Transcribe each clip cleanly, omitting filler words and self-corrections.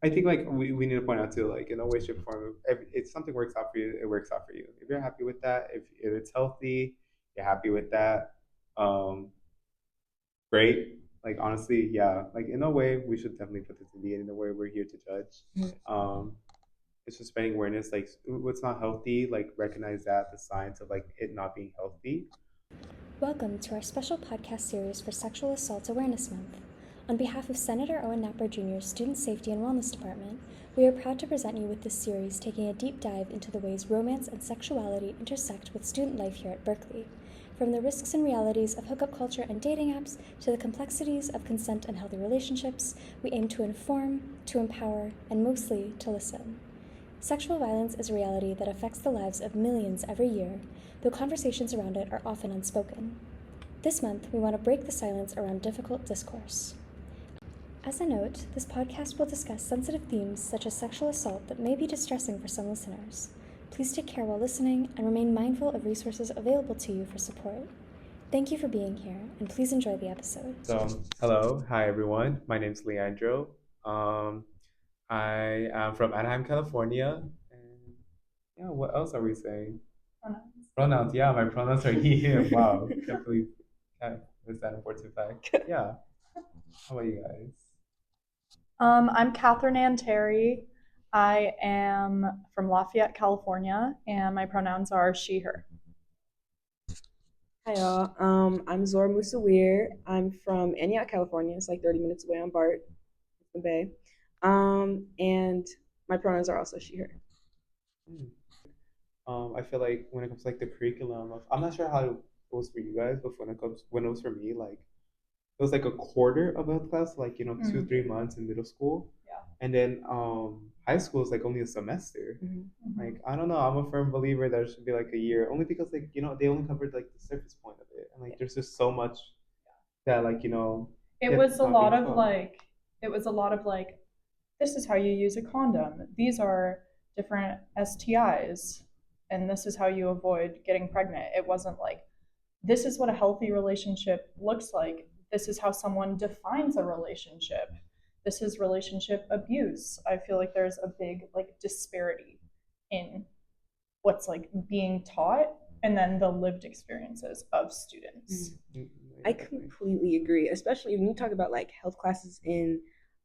I think like we need to point out too, like in no way, shape, or form, if something works out for you, it works out for you. If you're happy with that, if it's healthy, you're happy with that, um, great. Like honestly, yeah. Like in a way, we should definitely put this in the in a way we're here to judge. Um, it's just spreading awareness, like what's not healthy, like recognize that the signs of like it not being healthy. Welcome to our special podcast series for Sexual Assault Awareness Month. On behalf of Senator Owen Napper Jr.'s Student Safety and Wellness Department, we are proud to present you with this series taking a deep dive into the ways romance and sexuality intersect with student life here at Berkeley. From the risks and realities of hookup culture and dating apps to the complexities of consent and healthy relationships, we aim to inform, to empower, and mostly to listen. Sexual violence is a reality that affects the lives of millions every year, though conversations around it are often unspoken. This month, we want to break the silence around difficult discourse. As a note, this podcast will discuss sensitive themes such as sexual assault that may be distressing for some listeners. Please take care while listening and remain mindful of resources available to you for support. Thank you for being here, and please enjoy the episode. So, hello, hi everyone. My name's Leandro. Um, I am from Anaheim, California, and yeah, what else are we saying? Pronouns. Pronouns, yeah, my pronouns are he, him. Wow, can't believe that was that important fact. Yeah. How about you guys? I'm Catherine Ann Terry. I am from Lafayette, California, and my pronouns are she, her. Hi y'all. I'm Zora Musawir. I'm from Antioch, California. It's like 30 minutes away on BART, the Bay. And my pronouns are also she, her. Hmm. I feel like when it comes to like the curriculum, I'm not sure how it was for you guys, but when it was for me, like it was like a quarter of a class, like 2 3 months in middle school, Yeah. and then high school is like only a semester. Like I don't know, I'm a firm believer that it should be like a year, only because like they only covered like the surface point of it, and like there's just so much that like It that's was a not lot being of taught. like, it was a lot of like, this is how you use a condom. These are different STIs, and this is how you avoid getting pregnant. It wasn't like, this is what a healthy relationship looks like. This is how someone defines a relationship. This is relationship abuse. I feel like there's a big like disparity in what's like being taught and then the lived experiences of students. Mm, I yeah, definitely. completely agree, especially when you talk about like health classes in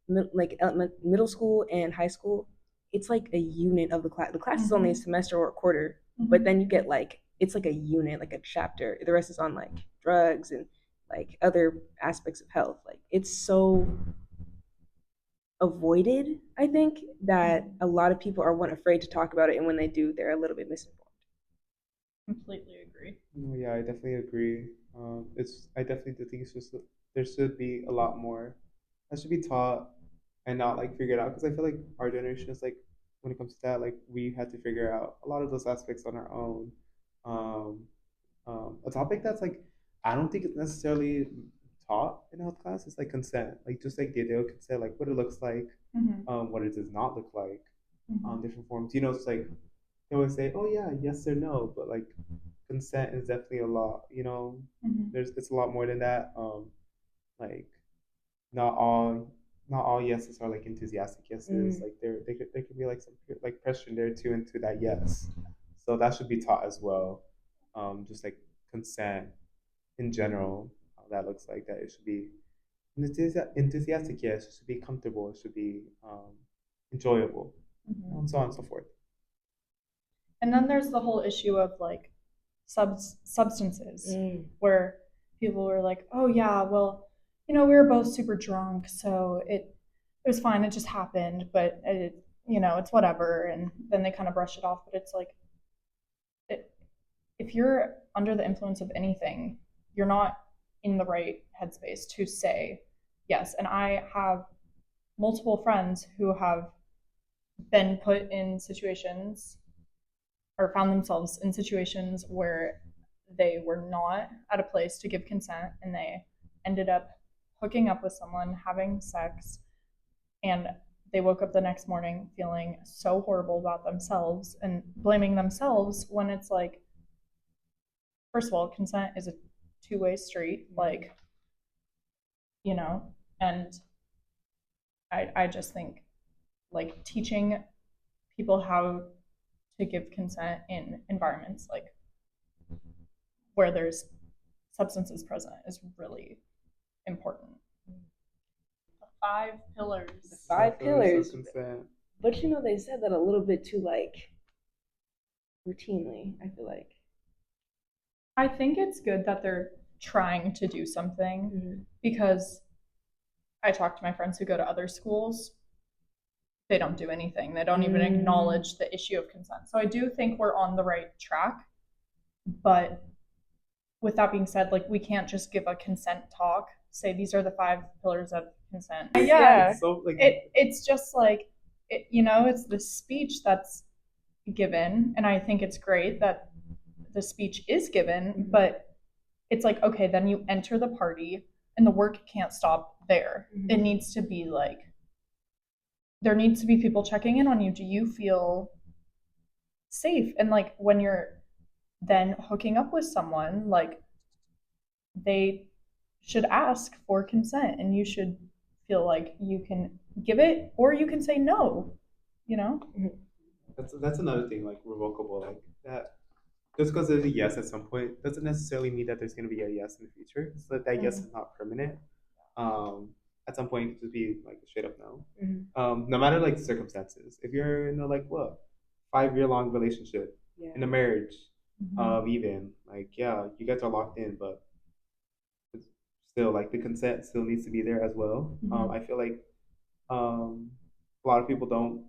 middle school and high school. It's like a unit of the class. The class is only a semester or a quarter, but then you get like it's like a unit, like a chapter. The rest is on like drugs and like other aspects of health. Like it's so avoided, I think, that a lot of people are one afraid to talk about it, and when they do, they're a little bit misinformed. Completely agree. No, yeah, I definitely agree. I definitely do think it's just there should be a lot more that should be taught and not like figured out because I feel like our generation is like when it comes to that, like we had to figure out a lot of those aspects on our own. Um, a topic that's like I don't think it's necessarily taught in health class is like consent, like just like the idea of consent, like what it looks like, what it does not look like, different forms. It's like they always say, "Oh yeah, yes or no," but like consent is definitely a lot. There's it's a lot more than that. Like not all not all yeses are like enthusiastic yeses. Like there could be like some like pressure in there too into that yes. So that should be taught as well. Just like consent in general, how that looks like that it should be enthusiastic yes, it should be comfortable, it should be enjoyable, and so on and so forth. And then there's the whole issue of like substances where people were like, oh yeah, well, we were both super drunk, so it was fine, it just happened, but it's whatever, and then they kind of brush it off. But it's like, it, if you're under the influence of anything, you're not in the right headspace to say yes. And I have multiple friends who have been put in situations or found themselves in situations where they were not at a place to give consent, and they ended up hooking up with someone, having sex, and they woke up the next morning feeling so horrible about themselves and blaming themselves when it's like, first of all, consent is a two-way street, like, and I just think like teaching people how to give consent in environments like where there's substances present is really important. The five pillars. The five pillars. Consent. But you know, they said that a little bit too like routinely, I feel like. I think it's good that they're trying to do something because I talk to my friends who go to other schools. They don't do anything. They don't even acknowledge the issue of consent. So I do think we're on the right track. But with that being said, like we can't just give a consent talk, say these are the five pillars of consent. Yeah. It's so like It's just like it's the speech that's given, and I think it's great that the speech is given, but it's like, okay, then you enter the party and the work can't stop there. It needs to be like, there needs to be people checking in on you. Do you feel safe? And like when you're then hooking up with someone, like they should ask for consent and you should feel like you can give it or you can say no, you know? that's another thing, like revocable, like that. Just because there's a yes at some point doesn't necessarily mean that there's going to be a yes in the future. So that yes is not permanent. At some point, it could just be like a straight up no. No matter like the circumstances. If you're in a like what 5 year long relationship, in a marriage, even like yeah, you guys are locked in, but it's still like the consent still needs to be there as well. I feel like a lot of people don't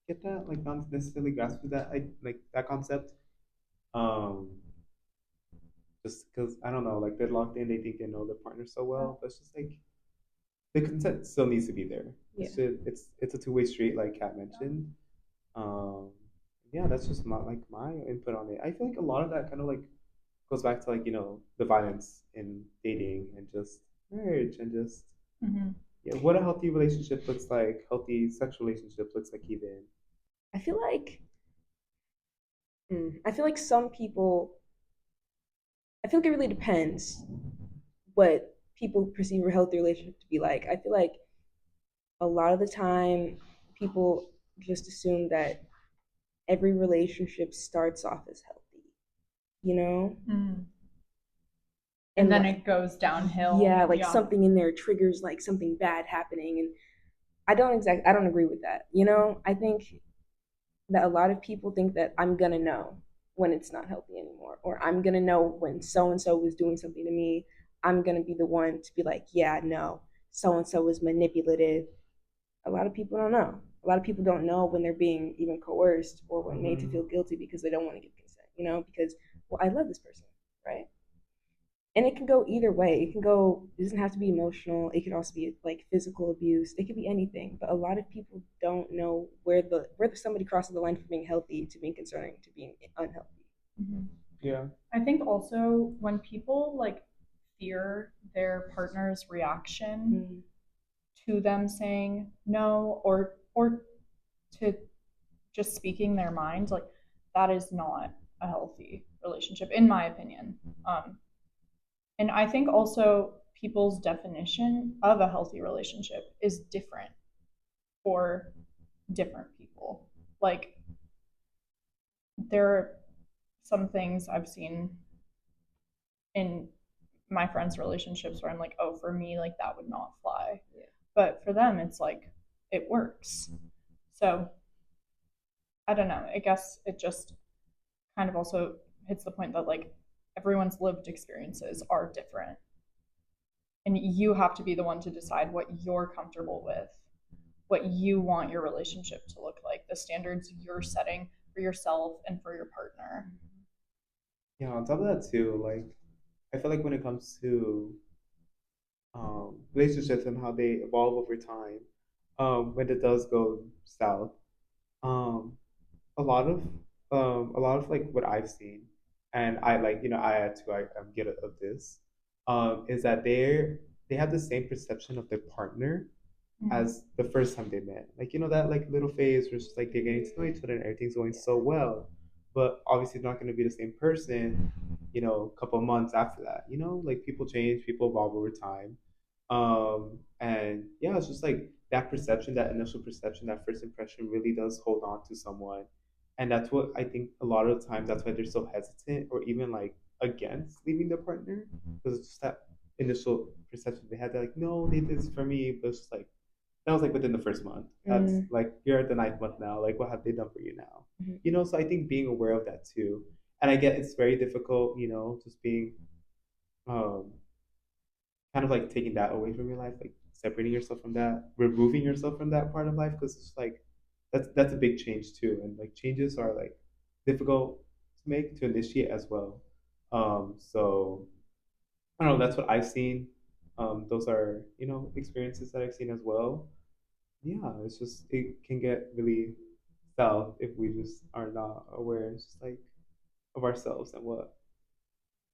get that, like not necessarily grasp that like that concept. Um, just because I don't know, like they're locked in, they think they know their partner so well. But it's just like the consent still needs to be there. Yeah. It's a two-way street, like Kat mentioned. Um, yeah, that's just my input on it. I feel like a lot of that kind of like goes back to like the violence in dating and just marriage and just yeah, what a healthy relationship looks like, healthy sexual relationship looks like even. I feel like some people. I feel like it really depends what people perceive a healthy relationship to be like. I feel like a lot of the time people just assume that every relationship starts off as healthy, you know? And then it goes downhill. Yeah, like something in there triggers like something bad happening, and I don't agree with that. I think that a lot of people think that I'm gonna know when it's not healthy anymore, or I'm gonna know when so and so was doing something to me. I'm gonna be the one to be like, yeah, no, so and so was manipulative. A lot of people don't know. A lot of people don't know when they're being even coerced or when made to feel guilty because they don't want to give consent, because, well, I love this person, right? And it can go either way. It doesn't have to be emotional. It could also be like physical abuse. It could be anything. But a lot of people don't know where somebody crosses the line from being healthy to being concerning to being unhealthy. Yeah. I think also when people like fear their partner's reaction to them saying no or to just speaking their mind, like that is not a healthy relationship, in my opinion. And I think also people's definition of a healthy relationship is different for different people. Like, there are some things I've seen in my friends' relationships where I'm like, oh, for me, like that would not fly. Yeah. But for them, it's like, it works. So, I don't know. I guess it just kind of also hits the point that like everyone's lived experiences are different. And you have to be the one to decide what you're comfortable with, what you want your relationship to look like, the standards you're setting for yourself and for your partner. Yeah, on top of that too, like I feel like when it comes to relationships and how they evolve over time, when it does go south, um, a lot of like what I've seen, and I like I had to I'm guilty of this, is that they have the same perception of their partner as the first time they met. Like that like little phase where it's just like they're getting to know each other and everything's going so well, but obviously not going to be the same person. A couple of months after that. Like people change, people evolve over time, and yeah, it's just like that perception, that initial perception, that first impression really does hold on to someone. And that's what I think a lot of the times that's why they're so hesitant or even like against leaving their partner. Because it's just that initial perception they had. They're like, no, they did this for me. But it's just like, that was like within the first month. That's like, you're at the ninth month now. Like, what have they done for you now? You know, so I think being aware of that too. And I get it's very difficult, you know, just being um, kind of like taking that away from your life, like separating yourself from that, removing yourself from that part of life, because it's like that's a big change too, and like changes are like difficult to make to initiate as well. So I don't know. That's what I've seen. Those are experiences that I've seen as well. Yeah, it's just it can get really south if we just are not aware, just like of ourselves and what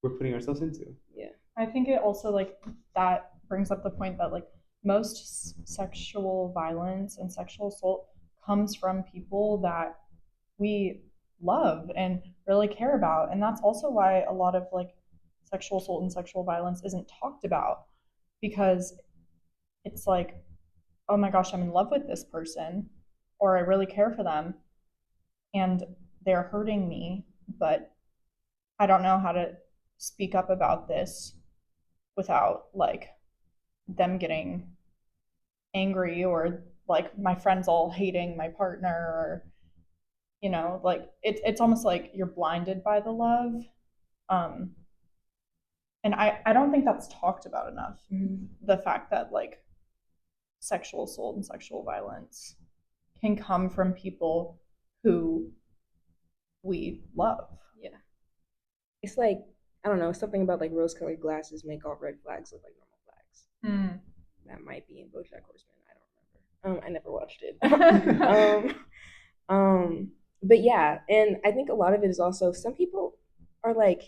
we're putting ourselves into. Yeah. I think it also like that brings up the point that like most sexual violence and sexual assault comes from people that we love and really care about. And that's also why a lot of like sexual assault and sexual violence isn't talked about, because it's like, oh my gosh, I'm in love with this person or I really care for them and they're hurting me, but I don't know how to speak up about this without like them getting angry or like my friends all hating my partner, or like it's almost like you're blinded by the love. um and I don't think that's talked about enough. The fact that like sexual assault and sexual violence can come from people who we love. Yeah. It's like, I don't know, something about like rose-colored glasses make all red flags look like normal flags. That might be in BoJack Horseman. I don't remember. I never watched it. But yeah, and I think a lot of it is also some people are like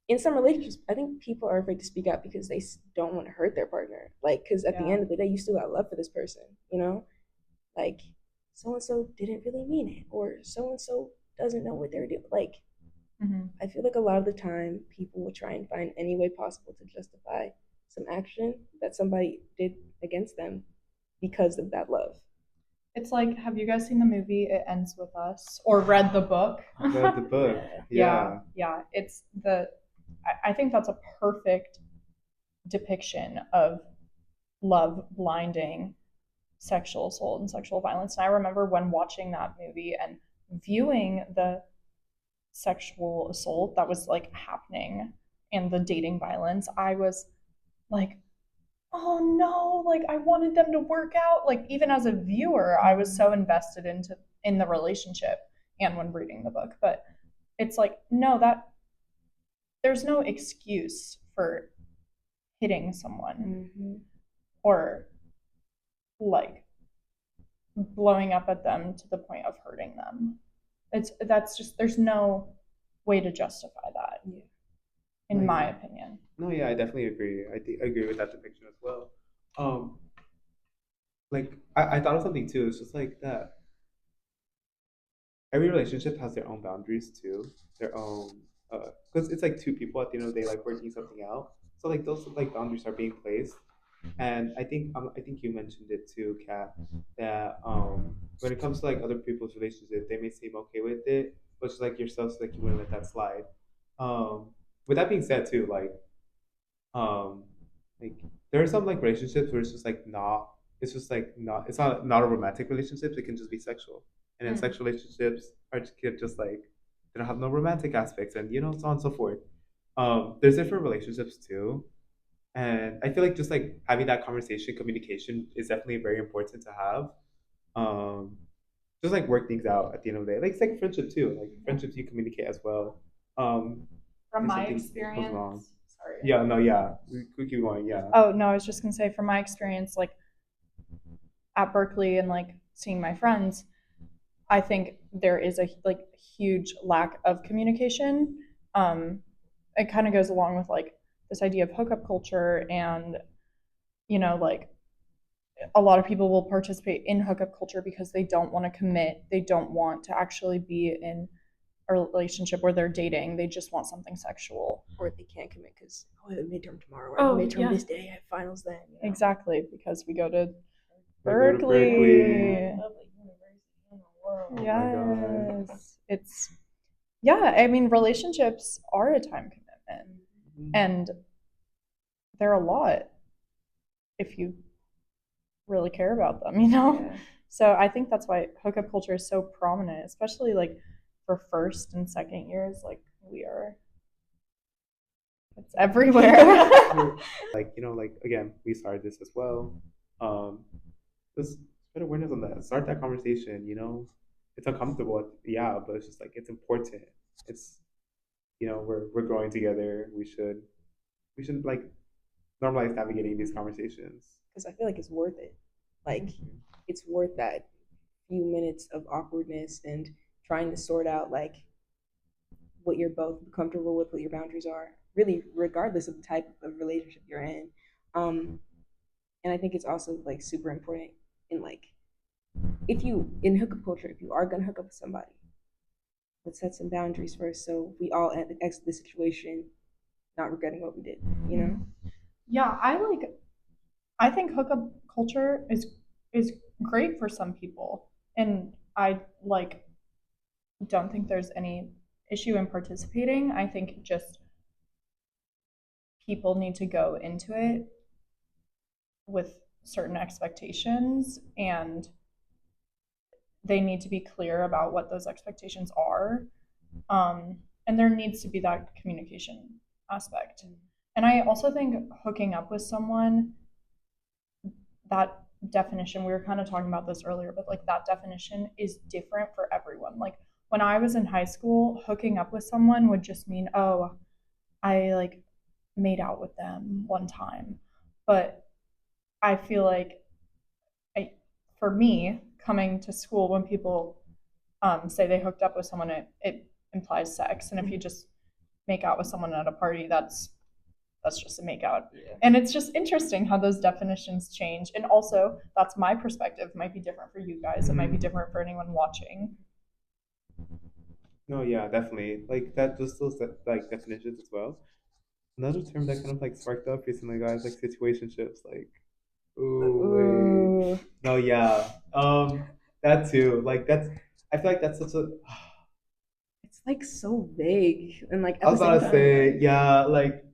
in some relationships. I think people are afraid to speak out because they don't want to hurt their partner. Like, because at the end of the day, you still got love for this person. You know, like so and so didn't really mean it, or so and so doesn't know what they're doing. Like, I feel like a lot of the time people will try and find any way possible to justify some action that somebody did against them because of that love. It's like, have you guys seen the movie It Ends With Us or read the book? Read the book. Yeah. It's I think that's a perfect depiction of love blinding sexual assault and sexual violence. And I remember when watching that movie and viewing the sexual assault that was like happening and the dating violence, I was like, oh no, like I wanted them to work out. Like even as a viewer, I was so invested in the relationship and when reading the book. But it's like, no, that there's no excuse for hitting someone or like blowing up at them to the point of hurting them. That's just, there's no way to justify that, in my opinion. No, yeah, I definitely agree. I agree with that depiction as well. Like I thought of something too. It's just like that. Every relationship has their own boundaries too. Their own, because it's like two people at the end of the day, like working something out. So like those like boundaries are being placed. And I think you mentioned it too, Kat, that when it comes to like other people's relationships, they may seem okay with it, but just like yourself, so like you wouldn't let that slide. Um, with that being said, too, um, like there are some like relationships where it's just like not, it's just like not, it's not a romantic relationship. It can just be sexual, and then sexual relationships are just like they don't have no romantic aspects, and so on and so forth. There's different relationships too, and I feel like just like having that conversation, communication is definitely very important to have. Um, just like work things out at the end of the day. Like it's like friendship too. Like friendships, you communicate as well. From if my something goes experience, wrong. sorry. Yeah, no, yeah. We keep going. Yeah. Oh no, I was just gonna say from my experience, like at Berkeley and like seeing my friends, I think there is a like huge lack of communication. It kind of goes along with like this idea of hookup culture, and like a lot of people will participate in hookup culture because they don't want to commit, they don't want to actually be in a relationship where they're dating, they just want something sexual. Or they can't commit because I have a midterm tomorrow, or I have a midterm this day, I have finals then. Exactly, because we go to Like go to Berkeley. Berkeley. Public university in the world. Oh my god. Yes. It's, yeah, I mean, relationships are a time commitment, and they're a lot if you really care about them, you know? Yeah. So I think that's why hookup culture is so prominent, especially like for first and second years. Like we are, it's everywhere. Like, you know, like again, we started this as well. Just spread awareness on that. Start that conversation, you know. It's uncomfortable, yeah, but it's just like it's important. It's, you know, we're growing together. We should like normalize navigating these conversations. Because I feel like it's worth it. Like, it's worth that few minutes of awkwardness and trying to sort out like what you're both comfortable with, what your boundaries are, really, regardless of the type of relationship you're in. Um, and I think it's also like super important in like if you in hookup culture, if you are gonna hook up with somebody, let's set some boundaries first, so we all exit the situation not regretting what we did. You know? Yeah, I think hookup culture is great for some people, and I like don't think there's any issue in participating. I think just people need to go into it with certain expectations, and they need to be clear about what those expectations are. And there needs to be that communication aspect. And I also think hooking up with someone, that definition, we were kind of talking about this earlier, but like that definition is different for everyone. Like when I was in high school, hooking up with someone would just mean, oh, I like made out with them one time. But I feel like for me, coming to school, when people say they hooked up with someone, it implies sex. And if you just make out with someone at a party, that's just a make out. Yeah. And it's just interesting how those definitions change. And also, that's my perspective. It might be different for you guys. It might be different for anyone watching. No, yeah, definitely. Like that, just those like definitions as well. Another term that kind of like sparked up recently, guys, like situationships. Like, ooh, wait. Ooh. No, yeah. That too. Like that's. I feel like that's such a. It's like so vague and like I at was the same about to time. say, yeah, like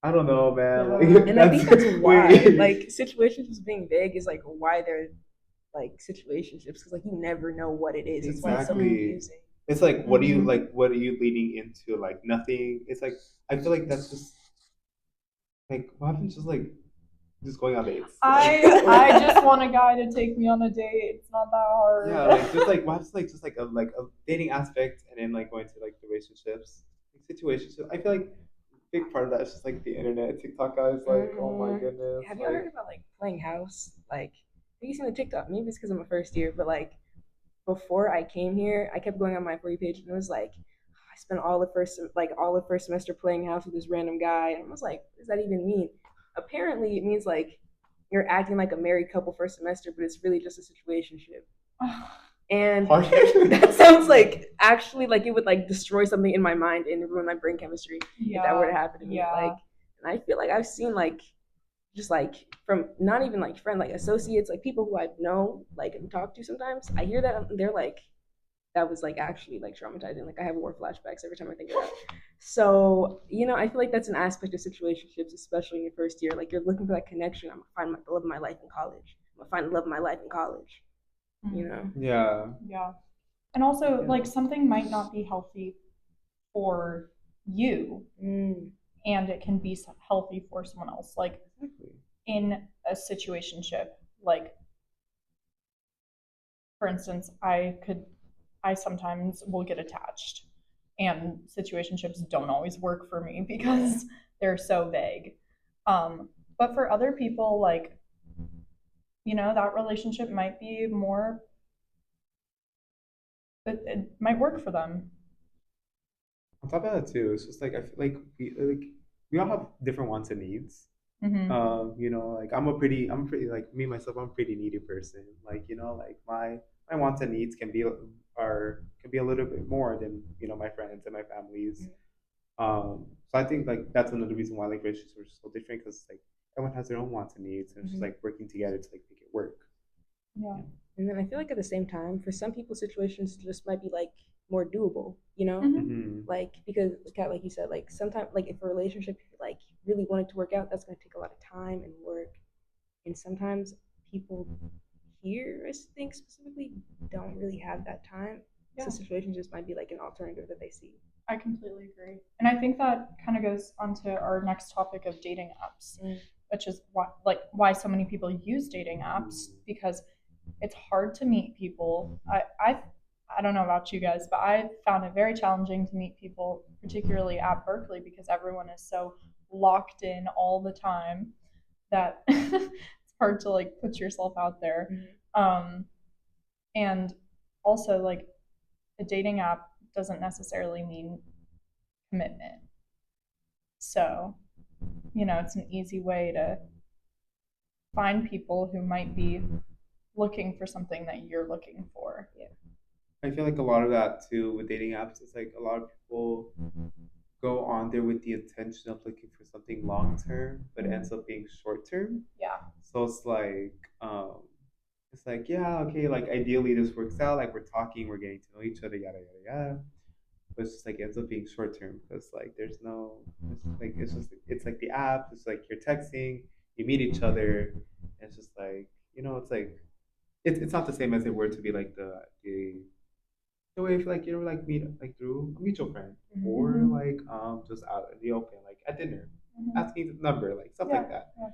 I don't know, man. Yeah. Like And I think that's why wait. like situationships being vague is like why they're like situationships because like you never know what it is. That's why it's so Exactly. confusing. It's like, what do you Mhm. like? What are you leading into? Like nothing. It's like I feel like that's just like what happens? Just like just going on dates. I just want a guy to take me on a date. It's not that hard. Yeah, like just like what happens? Like just like a dating aspect, and then like going to like relationships, like situations. I feel like a big part of that is just like the internet, TikTok guys. Like, oh my goodness, Have you like heard about like playing house? Like, have you seen the TikTok? Maybe it's because I'm a first year, but like before I came here, I kept going on my For You page and it was like, I spent all the first semester playing house with this random guy. And I was like, what does that even mean? Apparently, it means like you're acting like a married couple first semester, but it's really just a situationship. And that sounds like actually like it would like destroy something in my mind and ruin my brain chemistry if that were to happen to me. Yeah. Like, and I feel like I've seen like just like from not even like friends, like associates, like people who I know, like and talk to sometimes. I hear that and they're like, that was like actually like traumatizing. Like I have war flashbacks every time I think of that. So, you know, I feel like that's an aspect of situationships, especially in your first year. Like you're looking for that connection. I'm gonna find the love of my life in college. I'm gonna find the love of my life in college. You know? yeah, Yeah. And also, Yeah. like, something might not be healthy for you, and it can be healthy for someone else. Like, exactly. in a situationship, like, for instance, I sometimes will get attached, and situationships don't always work for me because they're so vague. But for other people, like, you know, that relationship might be more, it might work for them. On top of that too, it's just like I feel like we all have different wants and needs. Mm-hmm. You know, like I'm pretty like me myself. I'm a pretty needy person. Like you know, like my wants and needs can be a little bit more than you know my friends and my families. So I think like that's another reason why like relationships are so different because like everyone has their own wants and needs, and it's just Mhm. like working together to like make it work. Yeah. And then I feel like at the same time, for some people, situations just might be like more doable, you know? Mhm. Mm-hmm. Like because Kat, like you said, like sometimes like if a relationship like really wanted to work out, that's gonna take a lot of time and work. And sometimes people here, I think specifically, don't really have that time. Yeah. So situations just might be like an alternative that they see. I completely agree. And I think that kind of goes onto our next topic of dating apps, which is why so many people use dating apps, because it's hard to meet people. I don't know about you guys, but I found it very challenging to meet people, particularly at Berkeley, because everyone is so locked in all the time that it's hard to like put yourself out there. Um, and also like a dating app doesn't necessarily mean commitment. So, it's an easy way to find people who might be looking for something that you're looking for. Yeah. I feel like a lot of that too with dating apps is like a lot of people go on there with the intention of looking for something long term, but it ends up being short term. Yeah. So it's like yeah, okay, like ideally this works out, like we're talking, we're getting to know each other, yada yada yada. But it's just like it ends up being short term because like there's no, it's like the app, it's like you're texting, you meet each other, and it's just like it's like it's not the same as it were to be like the way if like you know like meet like through a mutual friend or Mhm. like just out in the open like at dinner Mhm. asking the number like stuff Yeah. like that. Yeah.